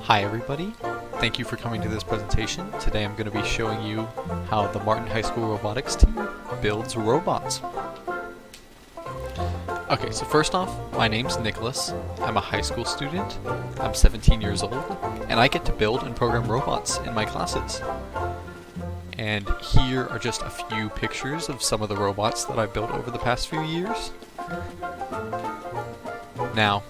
Hi everybody, thank you for coming to this presentation. Today I'm going to be showing you how the Martin High School robotics team builds robots. Okay, so first off, my name's Nicholas. I'm a high school student, I'm 17 years old, and I get to build and program robots in my classes. And here are just a few pictures of some of the robots that I've built over the past few years. Now,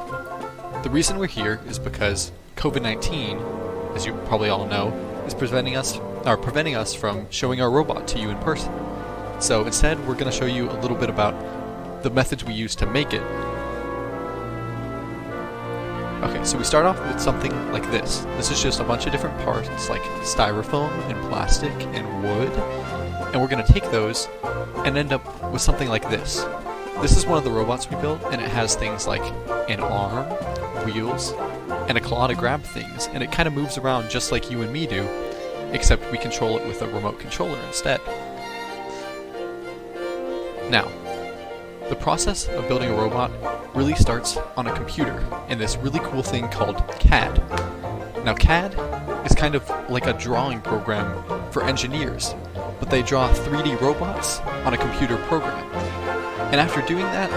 the reason we're here is because COVID-19, as you probably all know, is preventing us from showing our robot to you in person. So instead, we're going to show you a little bit about the methods we use to make it. Okay, so we start off with something like this. This is just a bunch of different parts like styrofoam and plastic and wood, and we're going to take those and end up with something like this. This is one of the robots we built, and it has things like an arm, wheels, and a claw to grab things, and it kind of moves around just like you and me do, except we control it with a remote controller instead. Now, the process of building a robot really starts on a computer in this really cool thing called CAD. Now CAD is kind of like a drawing program for engineers, but they draw 3D robots on a computer program. And after doing that,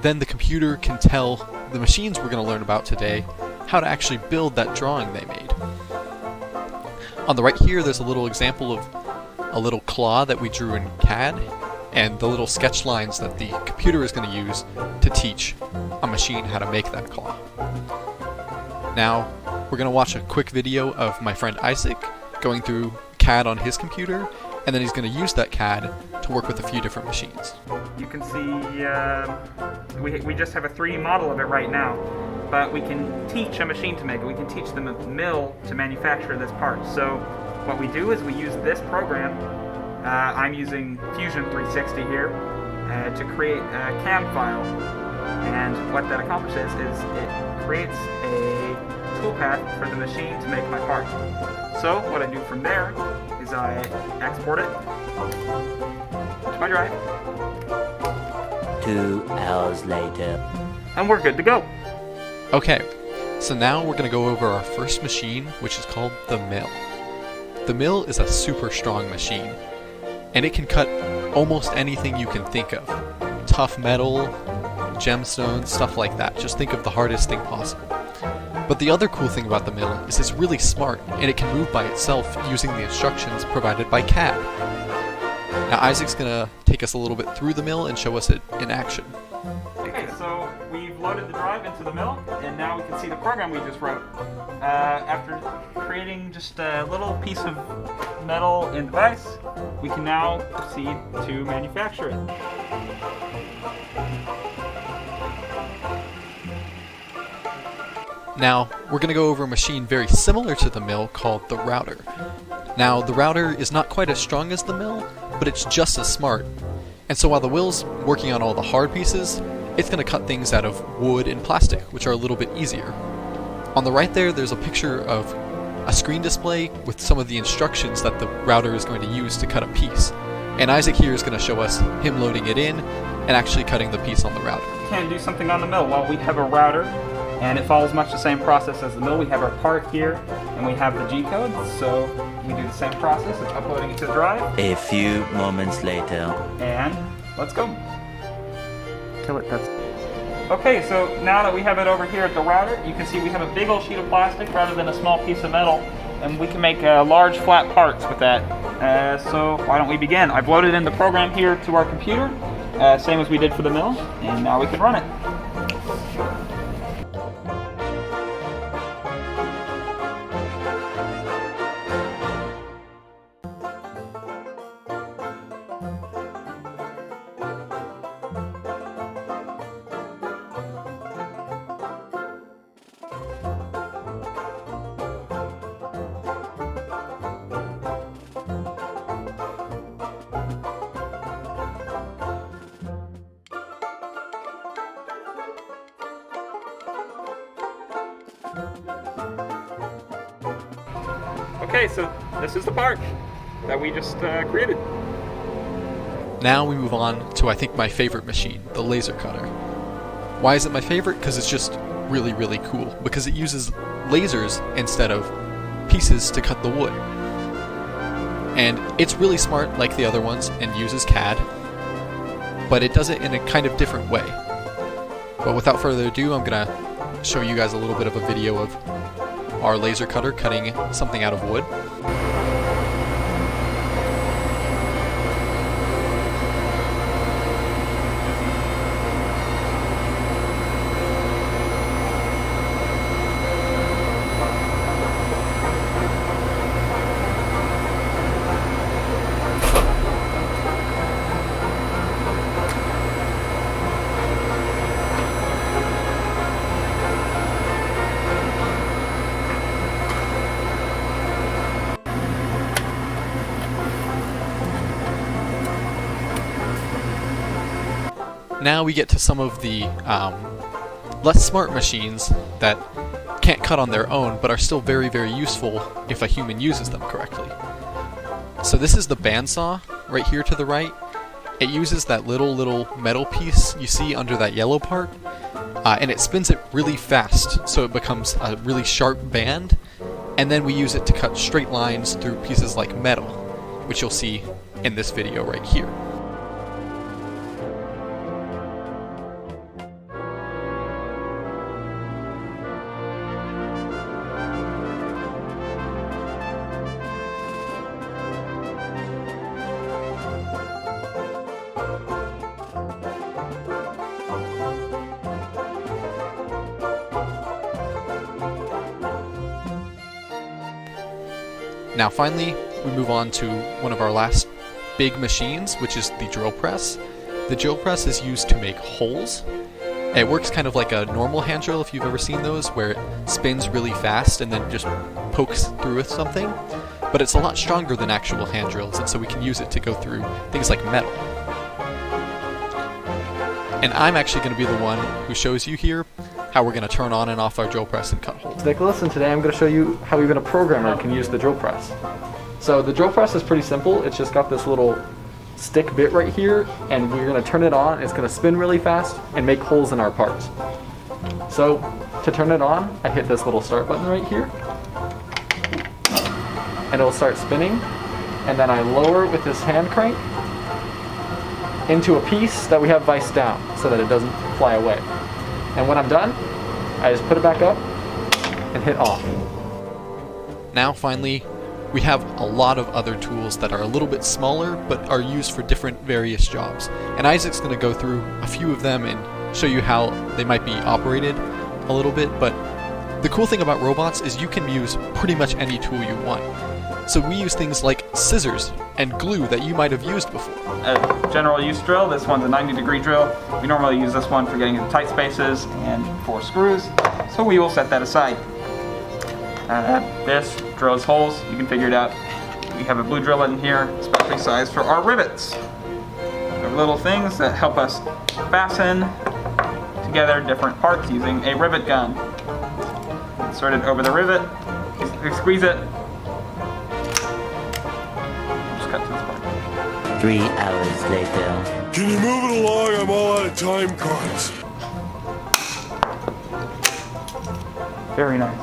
then the computer can tell the machines we're going to learn about today how to actually build that drawing they made. On the right here, there's a little example of a little claw that we drew in CAD, and the little sketch lines that the computer is going to use to teach a machine how to make that claw. Now, we're going to watch a quick video of my friend Isaac going through CAD on his computer, and then he's going to use that CAD to work with a few different machines. You can see we just have a 3D model of it right now, but we can teach a machine to make it. We can teach the mill to manufacture this part. So what we do is we use this program. I'm using Fusion 360 here to create a CAM file, and what that accomplishes is it creates a toolpath for the machine to make my part. So what I do from there is I export it to my drive. 2 hours later. And we're good to go. Okay, so now we're going to go over our first machine, which is called the mill. The mill is a super strong machine, and it can cut almost anything you can think of. Tough metal, gemstones, stuff like that. Just think of the hardest thing possible. But the other cool thing about the mill is it's really smart, and it can move by itself using the instructions provided by CAD. Now Isaac's gonna take us a little bit through the mill and show us it in action. Okay, so we've loaded the drive into the mill, and now we can see the program we just wrote. After creating just a little piece of metal and device, we can now proceed to manufacture it. Now, we're going to go over a machine very similar to the mill called the router. Now, the router is not quite as strong as the mill, but it's just as smart. And so while the mill's working on all the hard pieces, it's going to cut things out of wood and plastic, which are a little bit easier. On the right there's a picture of a screen display with some of the instructions that the router is going to use to cut a piece. And Isaac here is going to show us him loading it in and actually cutting the piece on the router. We can do something on the mill. Well, we have a router, and it follows much the same process as the mill. We have our part here, and we have the G-code, so we do the same process of uploading it to the drive. A few moments later. And let's go. Kill it, that's... Okay, so now that we have it over here at the router, you can see we have a big old sheet of plastic rather than a small piece of metal, and we can make large flat parts with that. So why don't we begin? I've loaded in the program here to our computer, same as we did for the mill, and now we can run it. Okay, so this is the part that we just created. Now we move on to I think my favorite machine, the laser cutter. Why is it my favorite? Because it's just really, really cool. Because it uses lasers instead of pieces to cut the wood. And it's really smart like the other ones and uses CAD, but it does it in a kind of different way. But without further ado, I'm gonna show you guys a little bit of a video of our laser cutter cutting something out of wood. Now we get to some of the less smart machines that can't cut on their own, but are still very, very useful if a human uses them correctly. So this is the bandsaw right here to the right. It uses that little metal piece you see under that yellow part, and it spins it really fast, so it becomes a really sharp band, and then we use it to cut straight lines through pieces like metal, which you'll see in this video right here. Now finally, we move on to one of our last big machines, which is the drill press. The drill press is used to make holes. It works kind of like a normal hand drill, if you've ever seen those, where it spins really fast and then just pokes through with something. But it's a lot stronger than actual hand drills, and so we can use it to go through things like metal. And I'm actually going to be the one who shows you here how we're going to turn on and off our drill press and cut holes. Nicholas, and today I'm going to show you how even a programmer can use the drill press. So the drill press is pretty simple. It's just got this little stick bit right here, and we're going to turn it on. It's going to spin really fast and make holes in our parts. So to turn it on, I hit this little start button right here, and it'll start spinning, and then I lower it with this hand crank into a piece that we have viced down so that it doesn't fly away. And when I'm done, I just put it back up and hit off. Now finally, we have a lot of other tools that are a little bit smaller but are used for different various jobs. And Isaac's going to go through a few of them and show you how they might be operated a little bit. But the cool thing about robots is you can use pretty much any tool you want. So we use things like scissors and glue that you might have used before. A general use drill, this one's a 90-degree drill. We normally use this one for getting into tight spaces and for screws, so we will set that aside. This drills holes, you can figure it out. We have a blue drill in here, especially sized for our rivets. They're little things that help us fasten together different parts using a rivet gun. Insert it over the rivet, you squeeze it. Just cut to this part. 3 hours later. Can you move it along? I'm all out of time cards. Very nice.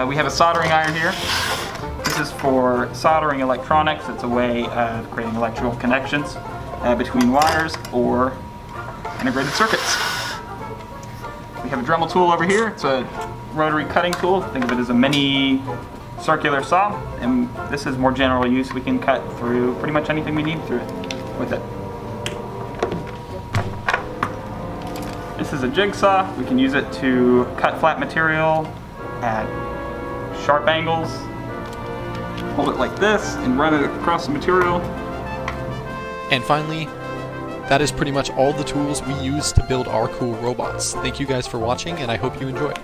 We have a soldering iron here. This is for soldering electronics. It's a way of creating electrical connections between wires or integrated circuits. We have a Dremel tool over here. It's a rotary cutting tool. Think of it as a mini circular saw, and this is more general use. We can cut through pretty much anything we need through it with it. This is a jigsaw. We can use it to cut flat material at sharp angles. Hold it like this and run it across the material. And finally, that is pretty much all the tools we use to build our cool robots. Thank you guys for watching, and I hope you enjoyed.